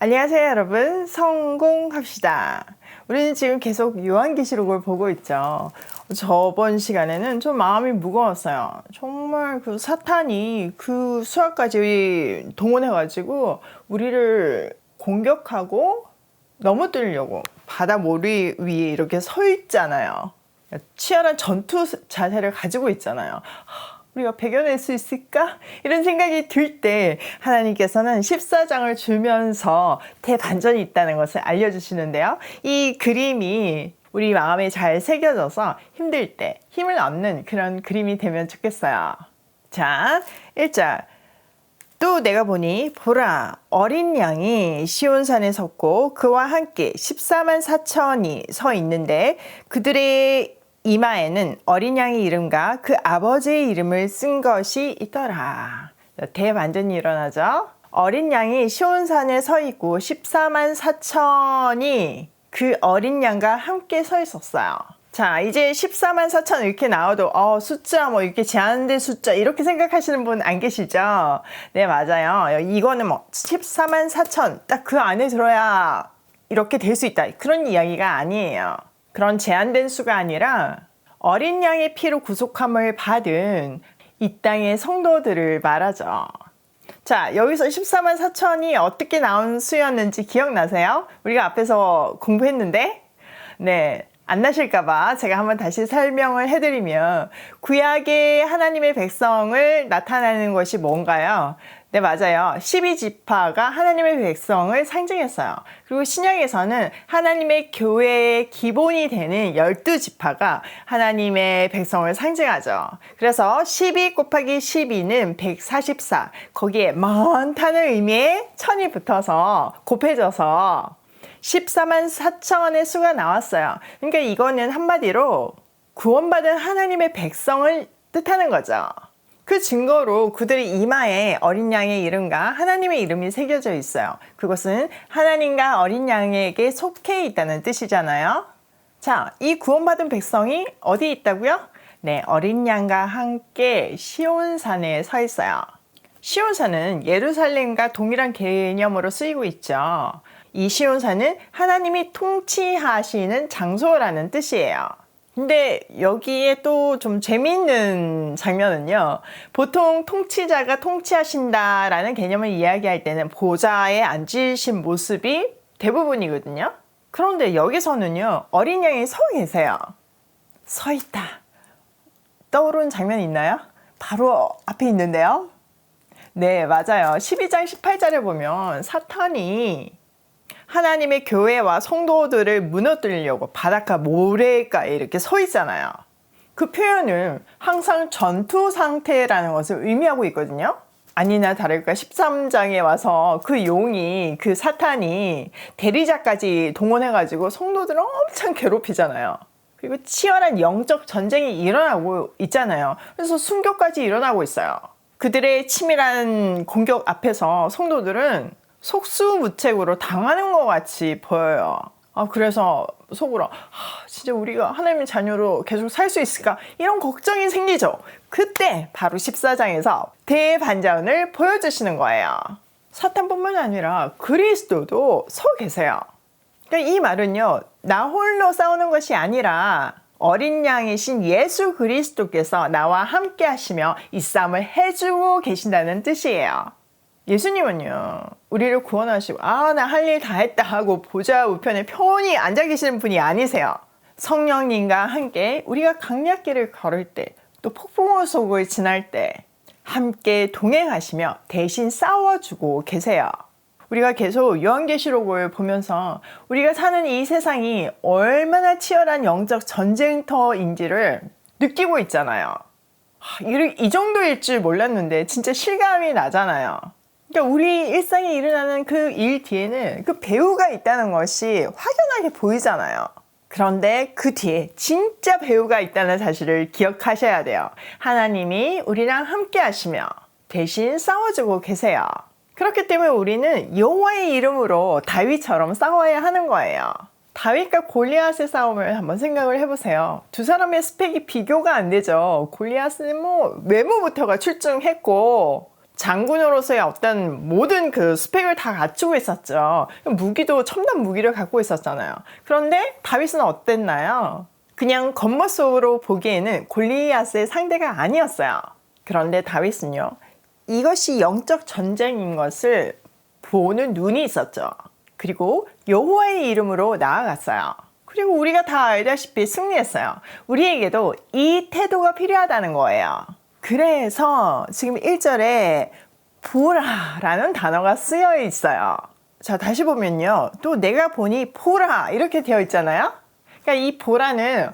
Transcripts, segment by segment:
안녕하세요 여러분, 성공합시다. 우리는 지금 계속 요한계시록을 보고 있죠. 저번 시간에는 좀 마음이 무거웠어요. 정말 그 사탄이 그 수학까지 동원해가지고 우리를 공격하고 넘어뜨리려고 바다 모리 위에 이렇게 서 있잖아요. 치열한 전투 자세를 가지고 있잖아요. 우리가 배겨낼 수 있을까? 이런 생각이 들 때 하나님께서는 14장을 주면서 대반전이 있다는 것을 알려주시는데요. 이 그림이 우리 마음에 잘 새겨져서 힘들 때 힘을 얻는 그런 그림이 되면 좋겠어요. 자, 1절. 또 내가 보니 보라 어린 양이 시온산에 섰고 그와 함께 14만 4천이 서 있는데 그들의 이마에는 어린 양의 이름과 그 아버지의 이름을 쓴 것이 있더라. 대반전이 일어나죠. 어린 양이 시온산에 서 있고 14만 4천이 그 어린 양과 함께 서 있었어요. 자, 이제 14만 4천 이렇게 나와도 숫자 이렇게 제한된 숫자 이렇게 생각하시는 분 안 계시죠? 네, 맞아요. 이거는 14만 4천 딱 그 안에 들어야 이렇게 될 수 있다. 그런 이야기가 아니에요. 그런 제한된 수가 아니라 어린 양의 피로 구속함을 받은 이 땅의 성도들을 말하죠. 자, 여기서 14만 4천이 어떻게 나온 수였는지 기억나세요? 우리가 앞에서 공부했는데 네, 안 나실까봐 제가 한번 다시 설명을 해드리면 구약의 하나님의 백성을 나타내는 것이 뭔가요? 네, 맞아요. 12지파가 하나님의 백성을 상징했어요. 그리고 신약에서는 하나님의 교회의 기본이 되는 12지파가 하나님의 백성을 상징하죠. 그래서 12 곱하기 12는 144. 거기에 많다는 의미의 천이 붙어서 곱해져서 14만 4천의 수가 나왔어요. 그러니까 이거는 한마디로 구원받은 하나님의 백성을 뜻하는 거죠. 그 증거로 그들의 이마에 어린 양의 이름과 하나님의 이름이 새겨져 있어요. 그것은 하나님과 어린 양에게 속해 있다는 뜻이잖아요. 자, 이 구원받은 백성이 어디 있다고요? 네, 어린 양과 함께 시온산에 서 있어요. 시온산은 예루살렘과 동일한 개념으로 쓰이고 있죠. 이 시온산은 하나님이 통치하시는 장소라는 뜻이에요. 근데 여기에 또 좀 재미있는 장면은요. 보통 통치자가 통치하신다라는 개념을 이야기할 때는 보좌에 앉으신 모습이 대부분이거든요. 그런데 여기서는요. 어린 양이 서 계세요. 서 있다. 떠오르는 장면이 있나요? 바로 앞에 있는데요. 네, 맞아요. 12장 18절에 보면 사탄이 하나님의 교회와 성도들을 무너뜨리려고 바닷가 모래가에 이렇게 서 있잖아요. 그 표현은 항상 전투 상태라는 것을 의미하고 있거든요. 아니나 다를까 13장에 와서 그 용이 그 사탄이 대리자까지 동원해가지고 성도들을 엄청 괴롭히잖아요. 그리고 치열한 영적 전쟁이 일어나고 있잖아요. 그래서 순교까지 일어나고 있어요. 그들의 치밀한 공격 앞에서 성도들은 속수무책으로 당하는 것 같이 보여요. 그래서 속으로 진짜 우리가 하나님의 자녀로 계속 살 수 있을까? 이런 걱정이 생기죠. 그때 바로 14장에서 대반전을 보여주시는 거예요. 사탄뿐만 아니라 그리스도도 서 계세요. 그러니까 이 말은요. 나 홀로 싸우는 것이 아니라 어린 양이신 예수 그리스도께서 나와 함께 하시며 이 싸움을 해주고 계신다는 뜻이에요. 예수님은요, 우리를 구원하시고, 나 할 일 다 했다 하고 보좌 우편에 편히 앉아 계시는 분이 아니세요. 성령님과 함께 우리가 강약길을 걸을 때, 또 폭풍우 속을 지날 때, 함께 동행하시며 대신 싸워주고 계세요. 우리가 계속 요한계시록을 보면서 우리가 사는 이 세상이 얼마나 치열한 영적 전쟁터인지를 느끼고 있잖아요. 이 정도일 줄 몰랐는데 진짜 실감이 나잖아요. 그러니까 우리 일상에 일어나는 그 일 뒤에는 그 배우가 있다는 것이 확연하게 보이잖아요. 그런데 그 뒤에 진짜 배우가 있다는 사실을 기억하셔야 돼요. 하나님이 우리랑 함께 하시며 대신 싸워주고 계세요. 그렇기 때문에 우리는 여호와의 이름으로 다윗처럼 싸워야 하는 거예요. 다윗과 골리앗의 싸움을 한번 생각을 해보세요. 두 사람의 스펙이 비교가 안 되죠. 골리앗은 외모부터가 출중했고 장군으로서의 어떤 모든 그 스펙을 다 갖추고 있었죠. 무기도 첨단 무기를 갖고 있었잖아요. 그런데 다윗은 어땠나요? 그냥 겉모습으로 보기에는 골리앗의 상대가 아니었어요. 그런데 다윗은요, 이것이 영적 전쟁인 것을 보는 눈이 있었죠. 그리고 여호와의 이름으로 나아갔어요. 그리고 우리가 다 알다시피 승리했어요. 우리에게도 이 태도가 필요하다는 거예요. 그래서 지금 1절에 보라라는 단어가 쓰여 있어요. 자, 다시 보면요. 또 내가 보니 보라 이렇게 되어 있잖아요. 그러니까 이 보라는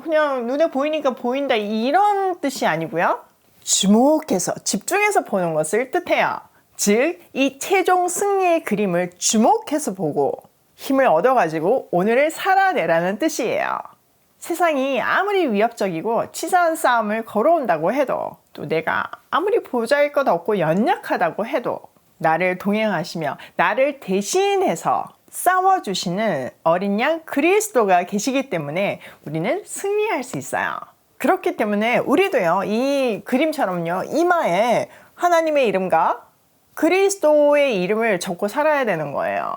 그냥 눈에 보이니까 보인다 이런 뜻이 아니고요. 주목해서 집중해서 보는 것을 뜻해요. 즉, 이 최종 승리의 그림을 주목해서 보고 힘을 얻어가지고 오늘을 살아내라는 뜻이에요. 세상이 아무리 위협적이고 치사한 싸움을 걸어온다고 해도, 또 내가 아무리 보잘것없고 연약하다고 해도 나를 동행하시며 나를 대신해서 싸워주시는 어린 양 그리스도가 계시기 때문에 우리는 승리할 수 있어요. 그렇기 때문에 우리도요, 이 그림처럼요, 이마에 하나님의 이름과 그리스도의 이름을 적고 살아야 되는 거예요.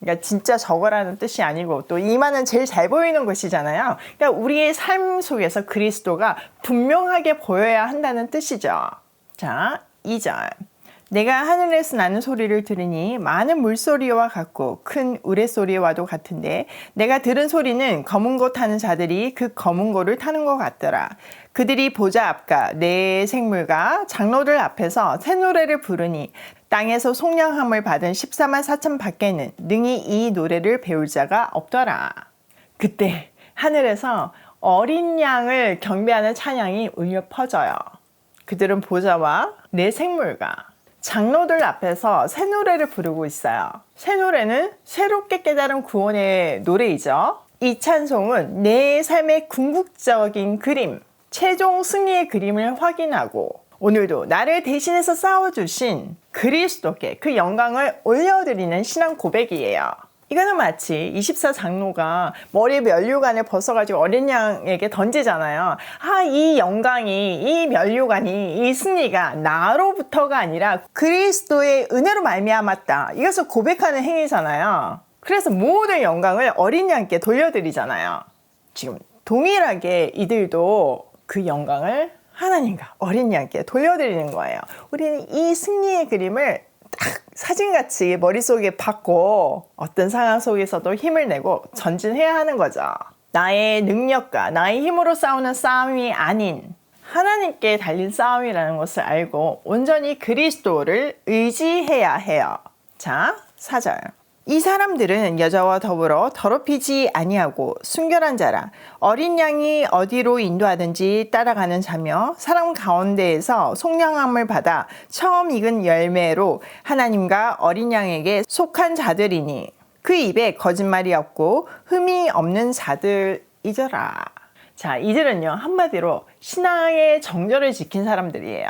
그러니까 진짜 적어라는 뜻이 아니고, 또 이마는 제일 잘 보이는 것이잖아요. 그러니까 우리의 삶 속에서 그리스도가 분명하게 보여야 한다는 뜻이죠. 자, 2절. 내가 하늘에서 나는 소리를 들으니 많은 물소리와 같고 큰 우레소리와도 같은데, 내가 들은 소리는 검은 고 타는 자들이 그 검은 고를 타는 것 같더라. 그들이 보좌 앞과 내 생물과 장로들 앞에서 새 노래를 부르니 땅에서 속량함을 받은 14만 4천 밖에는 능히 이 노래를 배울 자가 없더라. 그때 하늘에서 어린 양을 경배하는 찬양이 울려 퍼져요. 그들은 보좌와 내 생물과 장로들 앞에서 새 노래를 부르고 있어요. 새 노래는 새롭게 깨달은 구원의 노래이죠. 이 찬송은 내 삶의 궁극적인 그림, 최종 승리의 그림을 확인하고 오늘도 나를 대신해서 싸워주신 그리스도께 그 영광을 올려드리는 신앙 고백이에요. 이거는 마치 24장로가 머리에 면류관을 벗어가지고 어린 양에게 던지잖아요. 이 영광이, 이 면류관이, 이 승리가 나로부터가 아니라 그리스도의 은혜로 말미암았다. 이것을 고백하는 행위잖아요. 그래서 모든 영광을 어린 양께 돌려드리잖아요. 지금 동일하게 이들도 그 영광을 하나님과 어린 양께 돌려드리는 거예요. 우리는 이 승리의 그림을 딱 사진같이 머릿속에 받고 어떤 상황 속에서도 힘을 내고 전진해야 하는 거죠. 나의 능력과 나의 힘으로 싸우는 싸움이 아닌 하나님께 달린 싸움이라는 것을 알고 온전히 그리스도를 의지해야 해요. 자, 4절. 이 사람들은 여자와 더불어 더럽히지 아니하고 순결한 자라. 어린 양이 어디로 인도하든지 따라가는 자며 사람 가운데에서 속량함을 받아 처음 익은 열매로 하나님과 어린 양에게 속한 자들이니 그 입에 거짓말이 없고 흠이 없는 자들이더라. 자, 이들은요, 한마디로 신앙의 정절을 지킨 사람들이에요.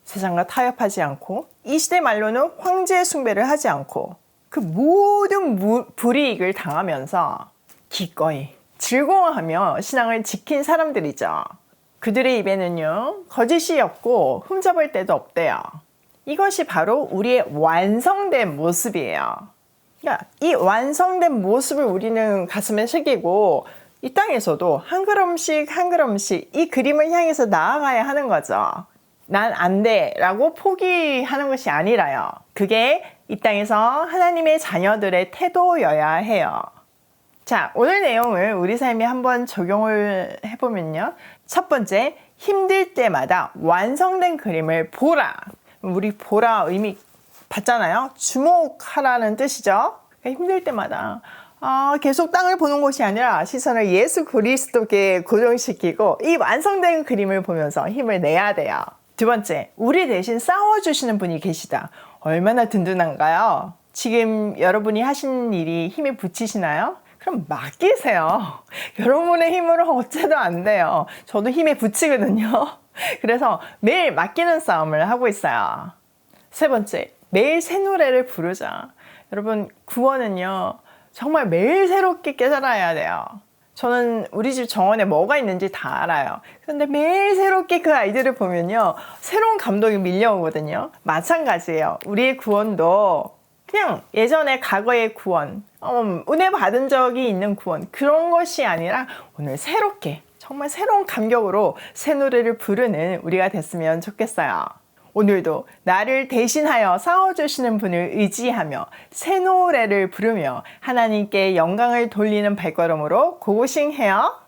세상과 타협하지 않고 이 시대 말로는 황제 숭배를 하지 않고 그 모든 불이익을 당하면서 기꺼이 즐거워하며 신앙을 지킨 사람들이죠. 그들의 입에는요, 거짓이 없고 흠잡을 데도 없대요. 이것이 바로 우리의 완성된 모습이에요. 그러니까 이 완성된 모습을 우리는 가슴에 새기고 이 땅에서도 한 걸음씩 한 걸음씩 이 그림을 향해서 나아가야 하는 거죠. 난 안 돼 라고 포기하는 것이 아니라요. 그게 이 땅에서 하나님의 자녀들의 태도여야 해요. 자, 오늘 내용을 우리 삶에 한번 적용을 해보면요. 첫 번째, 힘들 때마다 완성된 그림을 보라. 우리 보라 의미 봤잖아요. 주목하라는 뜻이죠. 그러니까 힘들 때마다 계속 땅을 보는 것이 아니라 시선을 예수 그리스도께 고정시키고 이 완성된 그림을 보면서 힘을 내야 돼요. 두 번째, 우리 대신 싸워주시는 분이 계시다. 얼마나 든든한가요? 지금 여러분이 하신 일이 힘에 부치시나요? 그럼 맡기세요. 여러분의 힘으로 어째도 안 돼요. 저도 힘에 부치거든요. 그래서 매일 맡기는 싸움을 하고 있어요. 세 번째, 매일 새 노래를 부르자. 여러분, 구원은요, 정말 매일 새롭게 깨달아야 돼요. 저는 우리 집 정원에 뭐가 있는지 다 알아요. 그런데 매일 새롭게 그 아이들을 보면요, 새로운 감동이 밀려오거든요. 마찬가지예요. 우리의 구원도 그냥 예전에 과거의 구원, 은혜 받은 적이 있는 구원, 그런 것이 아니라 오늘 새롭게, 정말 새로운 감격으로 새 노래를 부르는 우리가 됐으면 좋겠어요. 오늘도 나를 대신하여 싸워주시는 분을 의지하며 새 노래를 부르며 하나님께 영광을 돌리는 발걸음으로 고고싱해요.